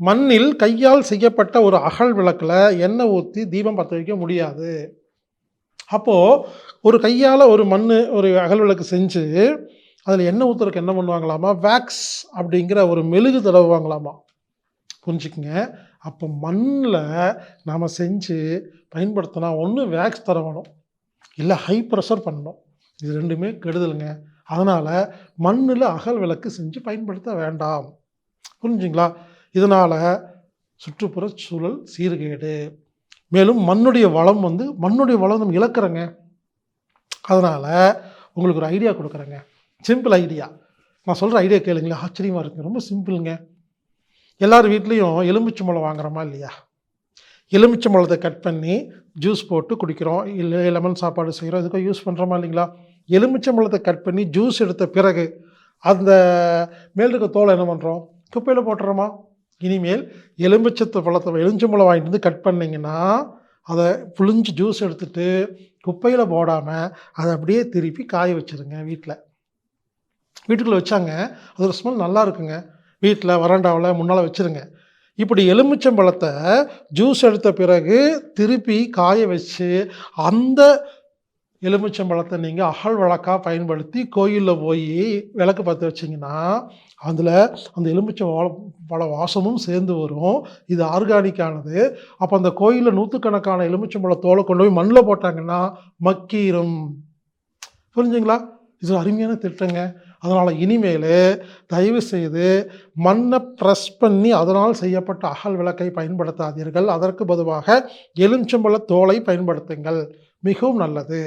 மண்ணில் கையால் செய்யப்பட்ட ஒரு அகல் விளக்குல எண்ணெய் ஊத்தி தீபம் பத்த வைக்க முடியாது. அப்போ ஒரு கையால ஒரு அகல் விளக்கு செஞ்சு, அதில எண்ணெய் ஊத்துறதுக்கு என்ன பண்ணுவாங்களாமா, வேக்ஸ் அப்படிங்கிற ஒரு மெழுகு தடவுவாங்களாமா. புரிஞ்சுக்குங்க. அப்போ மண்ல நாம செஞ்சு பயன்படுத்தினா, ஒண்ணு வேக்ஸ் தடவணும், இல்ல ஹை பிரஷர் பண்ணணும். இது 2மே கெடுதலுங்க. அதனால மண்ணுல அகல் விளக்கு செஞ்சு பயன்படுத்த வேண்டாம். புரிஞ்சுங்களா? இதனால சுற்றுப்புற சூழல் சீர்கேடு. மேலும் மண்ணுடைய வளம் நம்ம இழக்கிறோங்க. அதனால உங்களுக்கு ஒரு ஐடியா குடுக்குறேங்க. Simple idea. நான் சொல்ற ஐடியா கேளுங்களேன். ஆச்சரியமா இருக்குங்க. ரொம்ப சிம்பிள்ங்க. எல்லார் வீட்லயும் எலுமிச்சம்பழம் வாங்குறோமா இல்லையா? எலுமிச்சம்பழத்த கட் பண்ணி ஜூஸ் போட்டு குடிக்கிறோம். இல்ல லெமன் சாப்பாடு செய்றோம். இதுக்கு யூஸ் பண்றோமா இல்லைங்களா? எலுமிச்சம்பழத்த கட் பண்ணி ஜூஸ் எடுத்த பிறகு, அந்த மேல் இருக்க தோல என்ன பண்றோம்? குப்பையில போட்டுறோமா? இனிமேல் எலுமிச்சம்பழம் வாங்கிட்டு வந்து கட் பண்ணீங்கன்னா, அத புழிஞ்சு ஜூஸ் எடுத்துட்டு குப்பையில போடாம, அத அப்படியே திருப்பி காய வச்சுருங்க வீட்ல. வீட்டுக்குள்ள வச்சாங்க, அதோட ஸ்மெல் நல்லா இருக்குங்க. வீட்ல வராண்டாவுல முன்னால வச்சுருங்க. இப்படி எலுமிச்சம்பழத்த ஜூஸ் எடுத்த பிறகு திருப்பி காய வச்சு, அந்த எலுமிச்சம்பழத்த நீங்க அகல் விளக்கா பயன்படுத்தி கோயில்ல போயி விளக்கு பத்த வச்சீங்கன்னா, அதுல அந்த பழ வாசமும் சேர்ந்து வரும். இது ஆர்கானிக்கானது. அப்ப அந்த கோயில்ல நூத்துக்கணக்கான எலுமிச்சம்பழ தோல கொண்டு போய் மண்ல போட்டாங்கன்னா, மக்கீரும். புரிஞ்சுங்களா? இது ஒரு அருமையான திட்டங்க. அதனால இனிமேலு தயவு செய்து மண்ண பிரஸ் பண்ணி அதனால் செய்யப்பட்ட அகல் விளக்கை பயன்படுத்தாதீர்கள். அதற்கு பொதுவாக எலுமிச்சம்பழ தோலை பயன்படுத்துங்கள். மிகவும் நல்லது.